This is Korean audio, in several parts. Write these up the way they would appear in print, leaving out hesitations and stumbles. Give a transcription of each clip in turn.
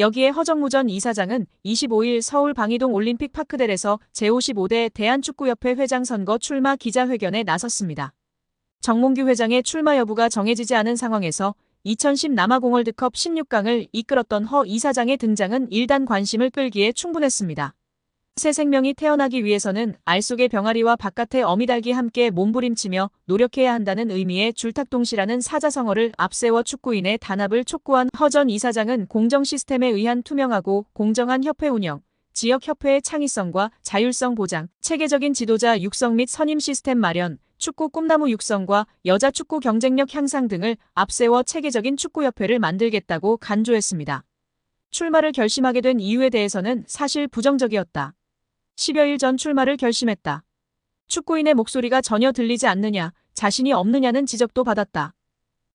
여기에 허정무 전 이사장은 25일 서울 방이동 올림픽 파크델에서 제55대 대한축구협회 회장 선거 출마 기자회견에 나섰습니다. 정몽규 회장의 출마 여부가 정해지지 않은 상황에서 2010 남아공 월드컵 16강을 이끌었던 허 이사장의 등장은 일단 관심을 끌기에 충분했습니다. 새 생명이 태어나기 위해서는 알 속의 병아리와 바깥의 어미닭이 함께 몸부림치며 노력해야 한다는 의미의 줄탁동시라는 사자성어를 앞세워 축구인의 단합을 촉구한 허 전 이사장은 공정 시스템에 의한 투명하고 공정한 협회 운영, 지역협회의 창의성과 자율성 보장, 체계적인 지도자 육성 및 선임 시스템 마련, 축구 꿈나무 육성과 여자 축구 경쟁력 향상 등을 앞세워 체계적인 축구협회를 만들겠다고 간주했습니다. 출마를 결심하게 된 이유에 대해서는 사실 부정적이었다. 10여일 전 출마를 결심했다. 축구인의 목소리가 전혀 들리지 않느냐, 자신이 없느냐는 지적도 받았다.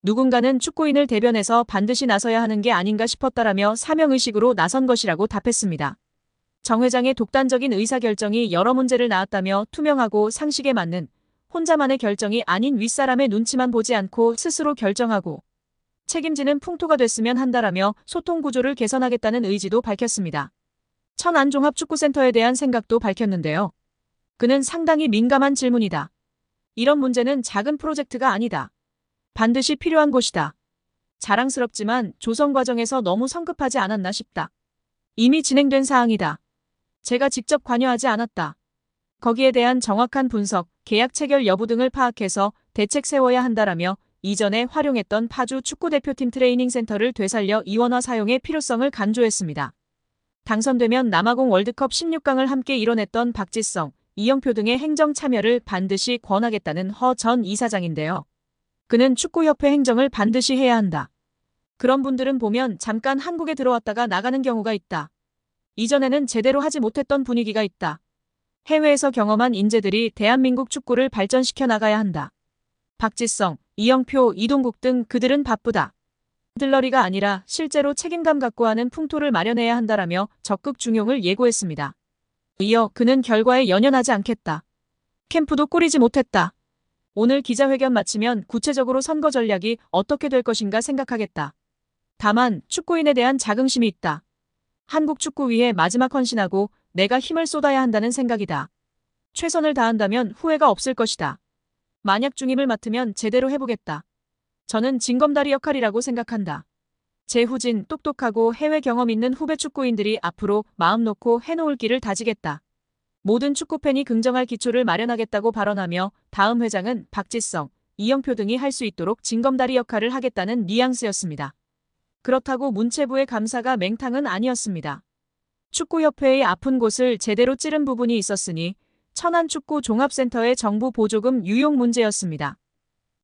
누군가는 축구인을 대변해서 반드시 나서야 하는 게 아닌가 싶었다라며 사명의식으로 나선 것이라고 답했습니다. 정 회장의 독단적인 의사결정이 여러 문제를 낳았다며 투명하고 상식에 맞는 혼자만의 결정이 아닌 윗사람의 눈치만 보지 않고 스스로 결정하고 책임지는 풍토가 됐으면 한다라며 소통 구조를 개선하겠다는 의지도 밝혔습니다. 천안종합축구센터에 대한 생각도 밝혔는데요. 그는 상당히 민감한 질문이다. 이런 문제는 작은 프로젝트가 아니다. 반드시 필요한 곳이다. 자랑스럽지만 조성 과정에서 너무 성급하지 않았나 싶다. 이미 진행된 사항이다. 제가 직접 관여하지 않았다. 거기에 대한 정확한 분석, 계약 체결 여부 등을 파악해서 대책 세워야 한다라며 이전에 활용했던 파주 축구대표팀 트레이닝 센터를 되살려 이원화 사용의 필요성을 강조했습니다. 당선되면 남아공 월드컵 16강을 함께 이뤄냈던 박지성, 이영표 등의 행정 참여를 반드시 권하겠다는 허 전 이사장인데요. 그는 축구협회 행정을 반드시 해야 한다. 그런 분들은 보면 잠깐 한국에 들어왔다가 나가는 경우가 있다. 이전에는 제대로 하지 못했던 분위기가 있다. 해외에서 경험한 인재들이 대한민국 축구를 발전시켜 나가야 한다. 박지성, 이영표, 이동국 등 그들은 바쁘다. 들러리가 아니라 실제로 책임감 갖고 하는 풍토를 마련해야 한다라며 적극 중용을 예고했습니다. 이어 그는 결과에 연연하지 않겠다. 캠프도 꾸리지 못했다. 오늘 기자회견 마치면 구체적으로 선거 전략이 어떻게 될 것인가 생각하겠다. 다만 축구인에 대한 자긍심이 있다. 한국 축구 위에 마지막 헌신하고 내가 힘을 쏟아야 한다는 생각이다. 최선을 다한다면 후회가 없을 것이다. 만약 중임을 맡으면 제대로 해보겠다. 저는 징검다리 역할이라고 생각한다. 재후진, 똑똑하고 해외 경험 있는 후배 축구인들이 앞으로 마음 놓고 해놓을 길을 다지겠다. 모든 축구팬이 긍정할 기초를 마련하겠다고 발언하며 다음 회장은 박지성, 이영표 등이 할 수 있도록 징검다리 역할을 하겠다는 뉘앙스였습니다. 그렇다고 문체부의 감사가 맹탕은 아니었습니다. 축구협회의 아픈 곳을 제대로 찌른 부분이 있었으니 천안축구종합센터의 정부 보조금 유용 문제였습니다.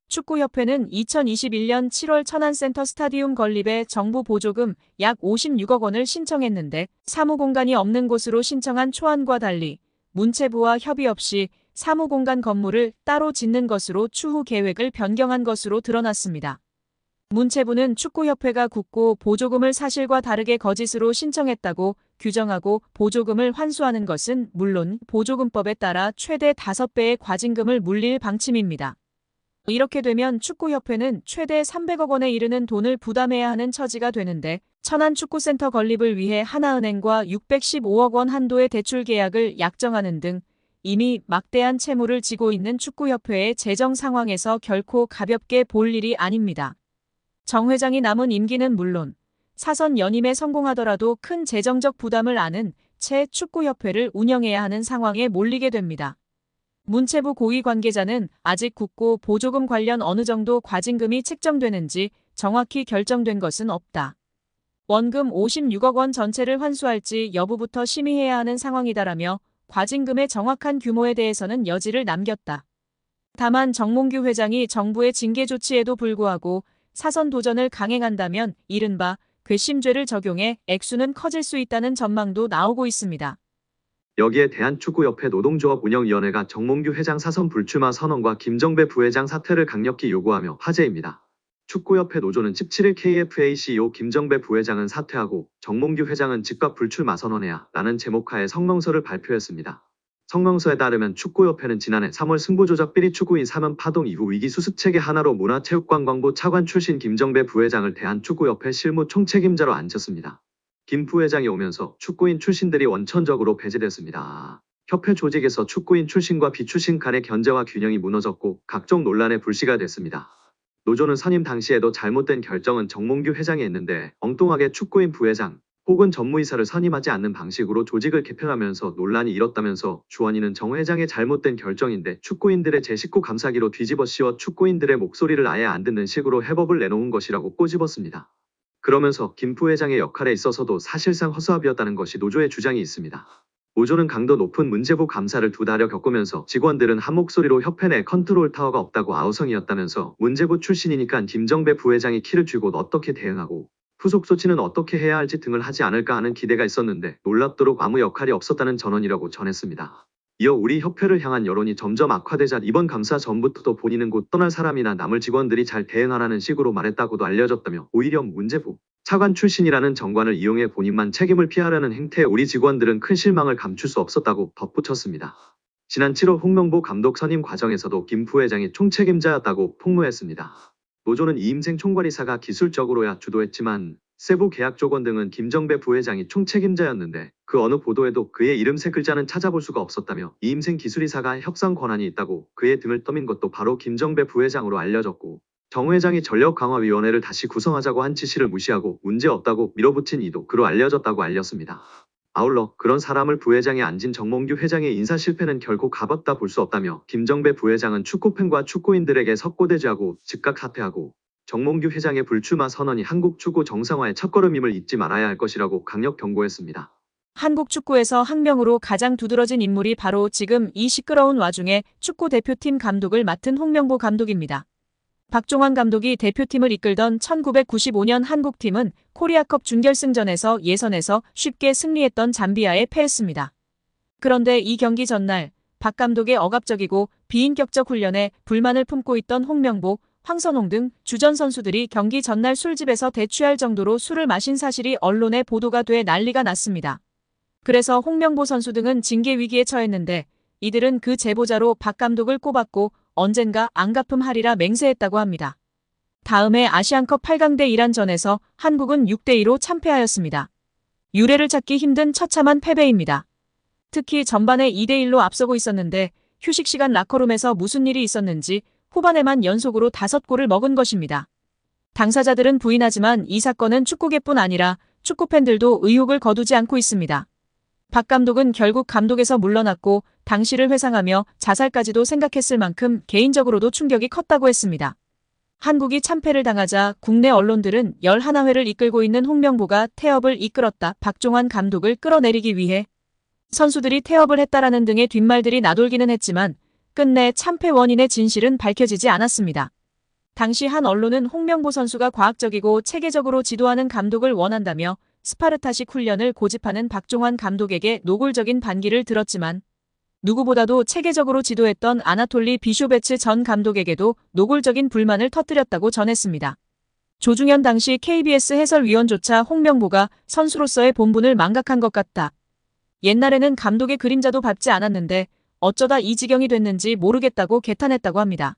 축구협회는 2021년 7월 천안센터 스타디움 건립에 정부 보조금 약 56억 원을 신청했는데 사무공간이 없는 곳으로 신청한 초안과 달리 문체부와 협의 없이 사무공간 건물을 따로 짓는 것으로 추후 계획을 변경한 것으로 드러났습니다. 문체부는 축구협회가 굳고 보조금을 사실과 다르게 거짓으로 신청했다고 규정하고 보조금을 환수하는 것은 물론 보조금법에 따라 최대 5배의 과징금을 물릴 방침입니다. 이렇게 되면 축구협회는 최대 300억 원에 이르는 돈을 부담해야 하는 처지가 되는데 천안축구센터 건립을 위해 하나은행과 615억 원 한도의 대출 계약을 약정하는 등 이미 막대한 채무를 지고 있는 축구협회의 재정 상황에서 결코 가볍게 볼 일이 아닙니다. 정 회장이 남은 임기는 물론 사선 연임에 성공하더라도 큰 재정적 부담을 안은 채 축구협회를 운영해야 하는 상황에 몰리게 됩니다. 문체부 고위 관계자는 아직 굳고 보조금 관련 어느 정도 과징금이 책정되는지 정확히 결정된 것은 없다. 원금 56억 원 전체를 환수할지 여부부터 심의해야 하는 상황이다라며 과징금의 정확한 규모에 대해서는 여지를 남겼다. 다만 정몽규 회장이 정부의 징계 조치에도 불구하고 사선 도전을 강행한다면 이른바 괘씸죄를 적용해 액수는 커질 수 있다는 전망도 나오고 있습니다. 여기에 대한축구협회 노동조합 운영위원회가 정몽규 회장 사선 불출마 선언과 김정배 부회장 사퇴를 강력히 요구하며 화제입니다. 축구협회 노조는 17일 KFA CEO 김정배 부회장은 사퇴하고 정몽규 회장은 즉각 불출마 선언해야 라는 제목하에 성명서를 발표했습니다. 성명서에 따르면 축구협회는 지난해 3월 승부조작 비리 축구인 사면 파동 이후 위기 수습체계 하나로 문화체육관광부 차관 출신 김정배 부회장을 대한축구협회 실무 총책임자로 앉혔습니다. 김 부회장이 오면서 축구인 출신들이 원천적으로 배제됐습니다. 협회 조직에서 축구인 출신과 비출신 간의 견제와 균형이 무너졌고 각종 논란의 불씨가 됐습니다. 노조는 선임 당시에도 잘못된 결정은 정몽규 회장이 했는데 엉뚱하게 축구인 부회장 혹은 전무이사를 선임하지 않는 방식으로 조직을 개편하면서 논란이 일었다면서 주원이는 정 회장의 잘못된 결정인데 축구인들의 제19 감사기로 뒤집어 씌워 축구인들의 목소리를 아예 안 듣는 식으로 해법을 내놓은 것이라고 꼬집었습니다. 그러면서 김 부회장의 역할에 있어서도 사실상 허수아비였다는 것이 노조의 주장이 있습니다. 노조는 강도 높은 문제부 감사를 2달여 겪으면서 직원들은 한 목소리로 협회 내 컨트롤 타워가 없다고 아우성이었다면서 문제부 출신이니까 김정배 부회장이 키를 쥐고 어떻게 대응하고 후속 조치는 어떻게 해야 할지 등을 하지 않을까 하는 기대가 있었는데 놀랍도록 아무 역할이 없었다는 전언이라고 전했습니다. 이어 우리 협회를 향한 여론이 점점 악화되자 이번 감사 전부터도 본인은 곧 떠날 사람이나 남을 직원들이 잘 대응하라는 식으로 말했다고도 알려졌다며 오히려 문제부 차관 출신이라는 정관을 이용해 본인만 책임을 피하려는 행태에 우리 직원들은 큰 실망을 감출 수 없었다고 덧붙였습니다. 지난 7월 홍명보 감독 선임 과정에서도 김 부회장이 총책임자였다고 폭로했습니다. 노조는 이임생 총괄이사가 기술적으로야 주도했지만 세부 계약 조건 등은 김정배 부회장이 총책임자였는데 그 어느 보도에도 그의 이름 3글자는 찾아볼 수가 없었다며 이임생 기술이사가 협상 권한이 있다고 그의 등을 떠민 것도 바로 김정배 부회장으로 알려졌고 정 회장이 전력강화위원회를 다시 구성하자고 한 지시를 무시하고 문제없다고 밀어붙인 이도 그로 알려졌다고 알렸습니다. 아울러 그런 사람을 부회장에 앉힌 정몽규 회장의 인사 실패는 결코 가볍다 볼 수 없다며 김정배 부회장은 축구팬과 축구인들에게 석고대죄하고 즉각 사퇴하고 정몽규 회장의 불출마 선언이 한국 축구 정상화의 첫걸음임을 잊지 말아야 할 것이라고 강력 경고했습니다. 한국 축구에서 학명으로 가장 두드러진 인물이 바로 지금 이 시끄러운 와중에 축구 대표팀 감독을 맡은 홍명보 감독입니다. 박종환 감독이 대표팀을 이끌던 1995년 한국팀은 코리아컵 준결승전에서 예선에서 쉽게 승리했던 잠비아에 패했습니다. 그런데 이 경기 전날 박 감독의 억압적이고 비인격적 훈련에 불만을 품고 있던 홍명보, 황선홍 등 주전 선수들이 경기 전날 술집에서 대취할 정도로 술을 마신 사실이 언론에 보도가 돼 난리가 났습니다. 그래서 홍명보 선수 등은 징계 위기에 처했는데 이들은 그 제보자로 박 감독을 꼽았고 언젠가 안갚음하리라 맹세했다고 합니다. 다음해 아시안컵 8강대 이란전에서 한국은 6대2로 참패하였습니다. 유례를 찾기 힘든 처참한 패배입니다. 특히 전반에 2대1로 앞서고 있었는데 휴식 시간 라커룸에서 무슨 일이 있었는지 후반에만 연속으로 5골을 먹은 것입니다. 당사자들은 부인하지만 이 사건은 축구계뿐 아니라 축구팬들도 의혹을 거두지 않고 있습니다. 박 감독은 결국 감독에서 물러났고 당시를 회상하며 자살까지도 생각했을 만큼 개인적으로도 충격이 컸다고 했습니다. 한국이 참패를 당하자 국내 언론들은 11회를 이끌고 있는 홍명보가 태업을 이끌었다. 박종환 감독을 끌어내리기 위해 선수들이 태업을 했다라는 등의 뒷말들이 나돌기는 했지만 끝내 참패 원인의 진실은 밝혀지지 않았습니다. 당시 한 언론은 홍명보 선수가 과학적이고 체계적으로 지도하는 감독을 원한다며 스파르타식 훈련을 고집하는 박종환 감독에게 노골적인 반기를 들었지만 누구보다도 체계적으로 지도했던 아나톨리 비쇼베츠 전 감독에게도 노골적인 불만을 터뜨렸다고 전했습니다. 조중현 당시 KBS 해설위원조차 홍명보가 선수로서의 본분을 망각한 것 같다. 옛날에는 감독의 그림자도 밟지 않았는데 어쩌다 이 지경이 됐는지 모르겠다고 개탄했다고 합니다.